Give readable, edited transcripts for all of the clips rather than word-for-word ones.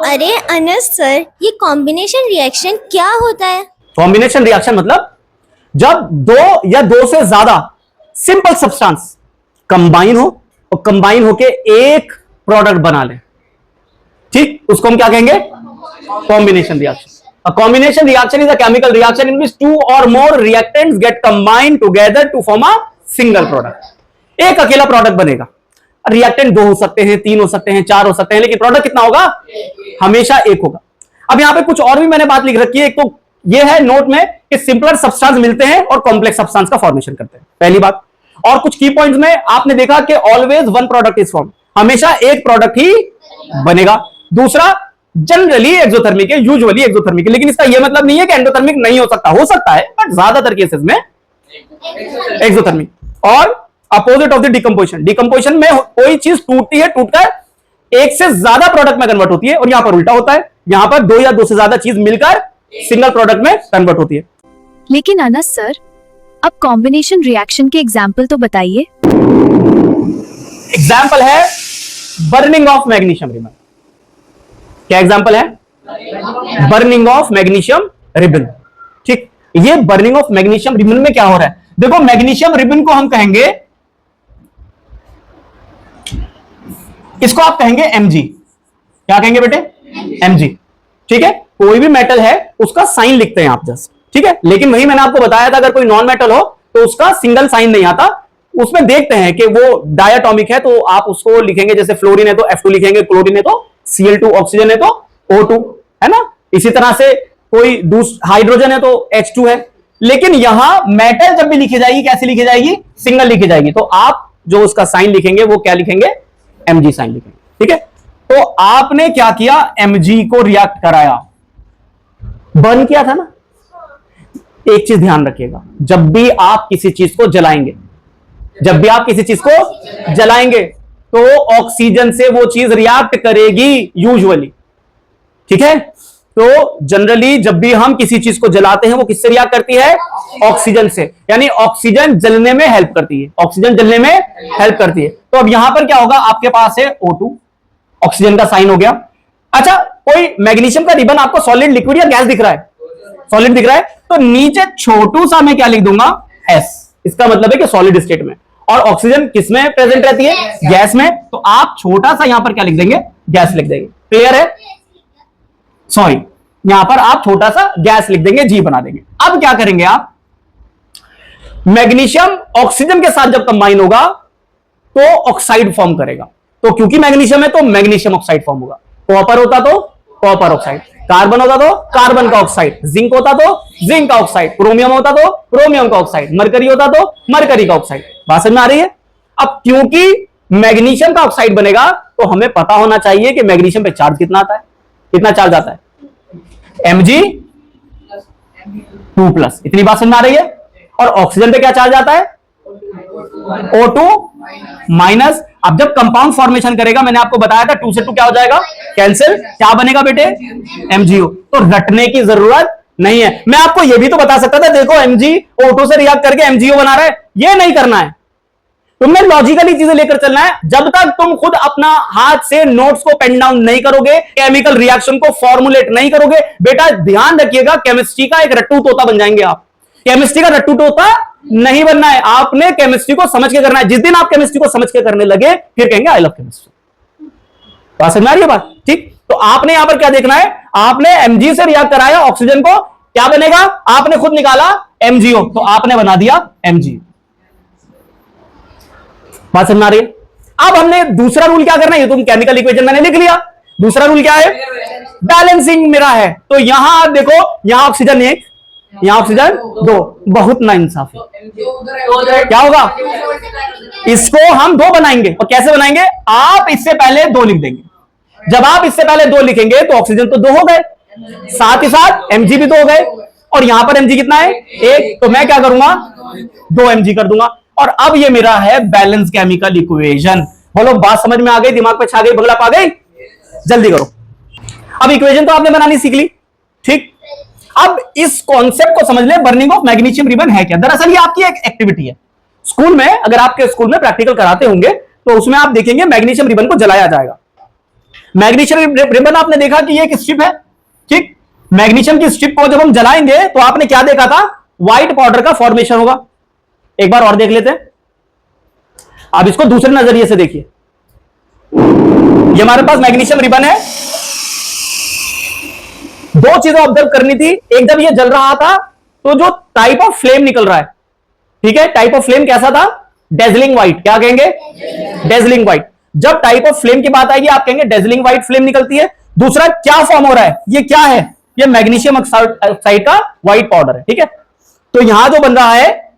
अरे अनस सर, ये combination reaction क्या होता है? कॉम्बिनेशन रिएक्शन मतलब जब दो या दो से ज्यादा सिंपल सब्सटेंस कंबाइन हो और कंबाइन होके एक प्रोडक्ट बना ले, ठीक, उसको हम क्या कहेंगे? Combination reaction. A combination reaction is a chemical reaction in which two or more reactants get combined together to form a single product. एक अकेला प्रोडक्ट बनेगा. रिएक्टेंट दो हो सकते हैं, तीन हो सकते हैं, चार हो सकते हैं, लेकिन प्रोडक्ट कितना होगा? हमेशा एक होगा. अब यहां पे कुछ और भी मैंने बात लिख रखी है. एक तो ये है नोट में कि सिंपलर सब्सटेंस मिलते हैं और कॉम्प्लेक्स सब्सटेंस का फॉर्मेशन करते हैं, पहली बात. और कुछ की पॉइंट्स में आपने देखा कि always one product is form, हमेशा एक प्रोडक्ट ही बनेगा. दूसरा, जनरली एक्सोथर्मिक है, यूजुअली एक्सोथर्मिक है, लेकिन इसका यह मतलब नहीं है कि एंडोथर्मिक नहीं हो सकता है, बट ज्यादातर केसेस में एक्सोथर्मिक. और opposite of the decomposition, decomposition में कोई चीज टूटती है, टूटकर एक से ज्यादा प्रोडक्ट में कन्वर्ट होती है, और यहां पर उल्टा होता है, यहां पर दो या दो से ज्यादा चीज मिलकर सिंगल प्रोडक्ट में कन्वर्ट होती है. लेकिन अनस सर, अब कॉम्बिनेशन रिएक्शन के एग्जाम्पल तो बताइए. एग्जाम्पल है बर्निंग ऑफ मैग्नीशियम रिबन. क्या एग्जाम्पल है? Burning of magnesium ribbon. ठीक, ये बर्निंग ऑफ मैग्नीशियम रिबन में क्या हो रहा है? देखो, मैग्नीशियम रिबन को हम कहेंगे, इसको आप कहेंगे Mg. क्या कहेंगे बेटे? Mg. ठीक है, कोई भी मेटल है उसका साइन लिखते हैं आप जस्ट, ठीक है. लेकिन वही मैंने आपको बताया था, अगर कोई नॉन मेटल हो तो उसका सिंगल साइन नहीं आता. उसमें देखते हैं कि वो डायटोमिक है तो आप उसको लिखेंगे, जैसे फ्लोरीन है तो F2 लिखेंगे, क्लोरीन है तो Cl2, ऑक्सीजन है तो O2, है ना. इसी तरह से कोई हाइड्रोजन है तो H2 है. लेकिन यहां मेटल जब भी लिखी जाएगी, कैसे लिखी जाएगी? सिंगल लिखी जाएगी. तो आप जो उसका साइन लिखेंगे वो क्या लिखेंगे? Mg साइन लिखेंगे. ठीक है, तो आपने क्या किया? Mg को रिएक्ट कराया, बर्न किया था ना. एक चीज ध्यान रखिएगा, जब भी आप किसी चीज को जलाएंगे, तो ऑक्सीजन से वो चीज रिएक्ट करेगी यूजुअली. ठीक है, तो जनरली जब भी हम किसी चीज को जलाते हैं वो किससे रिएक्ट करती है? ऑक्सीजन से. यानी ऑक्सीजन जलने में हेल्प करती है. तो अब यहां पर क्या होगा? आपके पास है O2, ऑक्सीजन का साइन हो गया. अच्छा, कोई मैग्नीशियम का रिबन आपको सॉलिड, लिक्विड या गैस दिख रहा है? सॉलिड दिख रहा है, तो नीचे छोटू सा मैं क्या लिख दूंगा? S. इसका मतलब है कि सॉलिड स्टेट में. और ऑक्सीजन किसमें प्रेजेंट रहती है? गैस में. तो आप छोटा सा यहां पर क्या लिख देंगे? गैस लिख देंगे. क्लियर है? सॉरी, यहां पर आप छोटा सा गैस लिख देंगे, G बना देंगे. अब क्या करेंगे आप? मैग्नीशियम ऑक्सीजन के साथ जब कंबाइन होगा तो ऑक्साइड फॉर्म करेगा. तो क्योंकि मैग्नीशियम है तो मैग्नीशियम ऑक्साइड फॉर्म होगा. कॉपर होता तो कॉपर ऑक्साइड, कार्बन होता तो कार्बन का ऑक्साइड, जिंक होता तो जिंक का ऑक्साइड, क्रोमियम होता तो क्रोमियम का ऑक्साइड, मरकरी होता तो मरकरी का ऑक्साइड. बात समझ में आ रही है? अब क्योंकि मैग्नीशियम का ऑक्साइड बनेगा तो हमें पता होना चाहिए कि मैग्नीशियम पे चार्ज कितना आता है, कितना चार्ज आता है? Mg2+. इतनी बात समझ में आ रही है? और ऑक्सीजन पे क्या चार्ज आता है? O2-. अब जब कंपाउंड फॉर्मेशन करेगा, मैंने आपको बताया था 2 से 2 क्या हो जाएगा? कैंसिल. क्या बनेगा बेटे? MgO. तो रटने की जरूरत नहीं है. मैं आपको यह भी तो बता सकता था, देखो Mg O2 से रिएक्ट करके MgO बना रहा है. यह नहीं करना है, तुमने लॉजिकली चीजें लेकर चलना है. जब तक तुम खुद अपना हाथ से नोट्स को पेन डाउन नहीं करोगे, केमिकल रिएक्शन को फॉर्मुलेट नहीं करोगे, बेटा ध्यान रखिएगा, केमिस्ट्री का एक रट्टू तोता बन जाएंगे आप. केमिस्ट्री का रट्टू तोता नहीं बनना है. आपने केमिस्ट्री को समझ के करना है. जिस दिन आप केमिस्ट्री को समझ के करने लगे, फिर कहेंगे आई लव केमिस्ट्री. बात समझ में आ रही है बात? ठीक, तो आपने यहां पर क्या देखना है? आपने Mg से रिएक्ट कराया ऑक्सीजन को, क्या बनेगा? आपने खुद निकाला MgO, तो आपने बना दिया Mg. बात समझ में आ रही है? अब हमने दूसरा रूल क्या करना है? ये तुम केमिकल इक्वेशन मैंने लिख लिया. दूसरा रूल क्या है? बैलेंसिंग मेरा है. तो यहां आप देखो, यहां ऑक्सीजन 1, यहां ऑक्सीजन 2. बहुत नाइंसाफ है. क्या होगा? इसको हम 2 बनाएंगे. और कैसे बनाएंगे? आप इससे पहले 2 लिख देंगे. जब आप इससे पहले 2 लिखेंगे तो ऑक्सीजन तो 2 हो गए, साथ ही साथ Mg भी 2 हो गए. और यहां पर Mg कितना है? 1. तो मैं क्या करूंगा? 2 Mg कर दूंगा. और अब ये मेरा है बैलेंस केमिकल इक्वेशन. बोलो, बात समझ में आ गई? दिमाग पे छा गई? बगला पा गई? जल्दी करो. अब इक्वेशन तो आपने बनानी सीख ली. ठीक, अब इस कॉन्सेप्ट को समझ ले, बर्निंग ऑफ मैग्नीशियम रिबन है क्या? दरअसल ये आपकी एक एक्टिविटी है. स्कूल में, अगर आपके स्कूल में प्रैक्टिकल कराते होंगे तो उसमें आप देखेंगे मैग्नीशियम रिबन को जलाया जाएगा. मैग्नीशियम रिबन आपने देखा कि ये एक स्ट्रिप है, ठीक। मैग्नीशियम की स्ट्रिप को जब हम जलाएंगे तो आपने क्या देखा था, व्हाइट पाउडर का फॉर्मेशन होगा। एक बार और देख लेते हैं। अब इसको दूसरे नजरिए से देखिए। ये हमारे पास मैग्नीशियम रिबन है। दो चीजें ऑब्जर्व करनी थी। एक, जब ये जल रहा था तो जो टाइप ऑफ फ्लेम निकल रहा है, ठीक है, टाइप ऑफ फ्लेम कैसा था, डेजलिंग व्हाइट। क्या कहेंगे, डेजलिंग व्हाइट। जब टाइप ऑफ फ्लेम की बात आएगी आप कहेंगे डेजलिंग व्हाइट फ्लेम निकलती है। दूसरा, क्या फॉर्म हो रहा है, ये क्या है, ये मैग्नीशियम ऑक्साइड का व्हाइट पाउडर है, ठीक है। तो यहां जो बन रहा है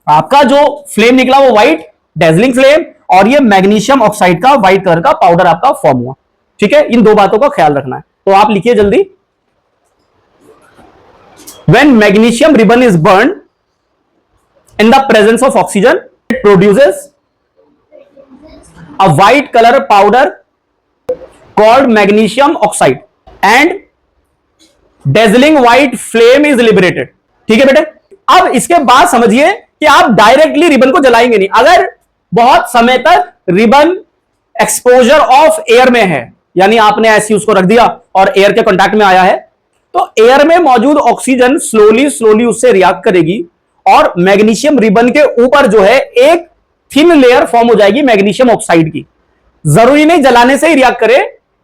आपका, जो फ्लेम निकला वो व्हाइट डेजलिंग फ्लेम, और ये मैग्नीशियम ऑक्साइड का व्हाइट कलर का पाउडर आपका फॉर्म हुआ, ठीक है। इन दो बातों का ख्याल रखना है। तो आप लिखिए जल्दी। When magnesium ribbon is burned in the presence of oxygen, it produces a white color powder called magnesium oxide and dazzling white flame is liberated। ठीक है बेटे। अब इसके बाद समझिए कि आप डायरेक्टली रिबन को जलाएंगे नहीं। अगर बहुत समय तक रिबन एक्सपोजर ऑफ एयर में है, यानी आपने ऐसे उसको रख दिया और एयर के कांटेक्ट में आया है, तो एयर में मौजूद ऑक्सीजन स्लोली उससे रिएक्ट करेगी और मैग्नीशियम रिबन के ऊपर जो है एक थिन लेयर फॉर्म हो जाएगी मैग्नीशियम ऑक्साइड की। जरूरी नहीं जलाने से ही रिएक्ट करे,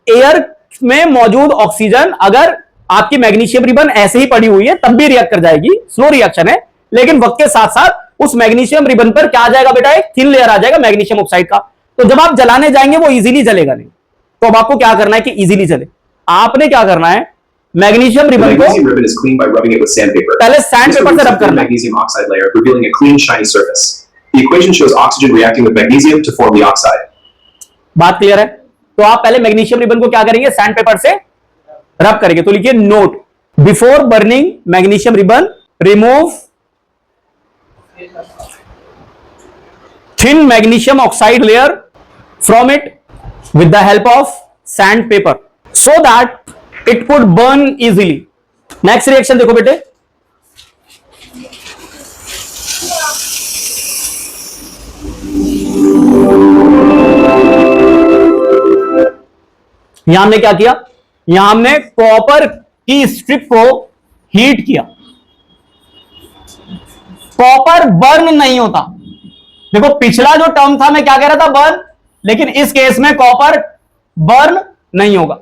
एयर में मौजूद ऑक्सीजन अगर आपकी मैग्नीशियम रिबन ऐसे ही पड़ी हुई है तब भी रिएक्ट कर जाएगी। स्लो रिएक्शन है, लेकिन वक्त के साथ साथ उस मैग्नीशियम रिबन पर क्या आ जाएगा बेटा, एक थिन लेयर आ जाएगा मैग्नीशियम ऑक्साइड का। तो जब आप जलाने जाएंगे वो इजीली जलेगा नहीं। तो अब आपको क्या करना है कि इजीली जले, आपने क्या करना है, मैग्नीशियम रिबन को पहले सैंड पेपर से रब करना है। Magnesium oxide layer, revealing a clean, shiny surface. The equation shows oxygen reacting with magnesium to form the oxide. बात क्लियर है? तो आप पहले मैग्नीशियम रिबन को क्या करेंगे, सैंड पेपर से रब करेंगे। तो लिखिए note, before burning magnesium ribbon remove thin magnesium oxide layer from it with the help of sand paper so that it could burn easily। Next reaction देखो बेटे, यहां हमने क्या किया, यहां हमने कॉपर की स्ट्रिप को हीट किया। कॉपर बर्न नहीं होता। देखो पिछला जो टर्म था मैं क्या कह रहा था, बर्न, लेकिन इस केस में कॉपर बर्न नहीं होगा।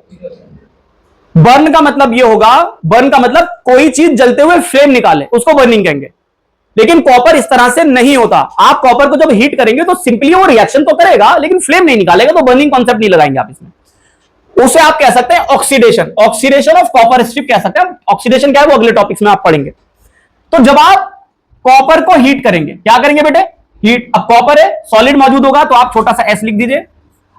बर्न का मतलब ये होगा, बर्न का मतलब कोई चीज जलते हुए फ्लेम निकाले, उसको बर्निंग कहेंगे। लेकिन कॉपर इस तरह से नहीं होता। आप कॉपर को जब हीट करेंगे तो सिंपली वो रिएक्शन तो करेगा लेकिन फ्लेम नहीं निकालेगा, तो बर्निंग कॉन्सेप्ट नहीं लगाएंगे आप इसमें। उसे आप कह सकते हैं oxidation, oxidation of copper strip कह सकते हैं। ऑक्सीडेशन क्या है वो अगले टॉपिक्स में आप पढ़ेंगे। तो जब आप कॉपर को हीट करेंगे, क्या करेंगे बेटे, हीट। अब कॉपर है, सॉलिड मौजूद होगा तो आप छोटा सा एस लिख दीजिए।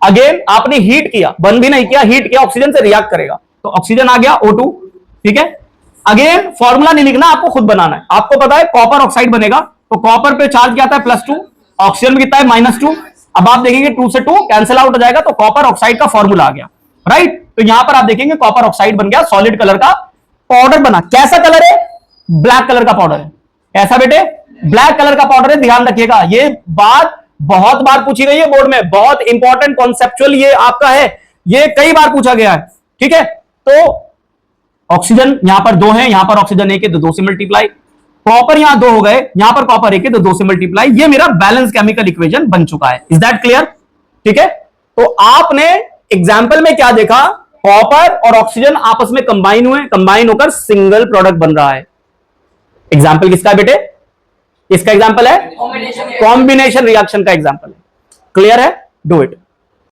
अगेन आपने हीट किया, बर्न भी नहीं किया, हीट किया, ऑक्सीजन से रिएक्ट करेगा तो ऑक्सीजन आ गया O2, ठीक है। अगेन फॉर्मूला नहीं लिखना, आपको खुद बनाना है। आपको पता है कॉपर ऑक्साइड बनेगा तो कॉपर पे चार्ज क्या आता है +2, ऑक्सीजन में कितना है -2। अब आप देखेंगे 2 से 2 कैंसिल आउट हो जाएगा तो कॉपर ऑक्साइड का फॉर्मूला आ गया, राइट। तो यहां पर आप देखेंगे कॉपर ऑक्साइड बन गया, सॉलिड कलर का पाउडर बना। कैसा कलर है, ब्लैक कलर का पाउडर है। ऐसा बेटे ब्लैक कलर का पाउडर है, ध्यान रखिएगा। ये बात बहुत बार पूछी गई है बोर्ड में, बहुत इंपॉर्टेंट कॉन्सेप्चुअल ये आपका है, ये कई बार पूछा गया है, ठीक है। तो ऑक्सीजन यहां पर 2 है, यहां पर ऑक्सीजन 1 है तो 2 से मल्टीप्लाई, कॉपर यहां 2 हो गए, यहां पर कॉपर 1 है तो 2 से मल्टीप्लाई। ये मेरा बैलेंस केमिकल इक्वेशन बन चुका है। Is that clear? ठीक है। तो आपने एग्जाम्पल में क्या देखा, कॉपर और ऑक्सीजन आपस में कंबाइन हुए, कंबाइन होकर सिंगल प्रोडक्ट बन रहा है। एग्जाम्पल किसका है बेटे, इसका एग्जाम्पल है कॉम्बिनेशन रिएक्शन का एग्जाम्पल है। क्लियर है? Do it.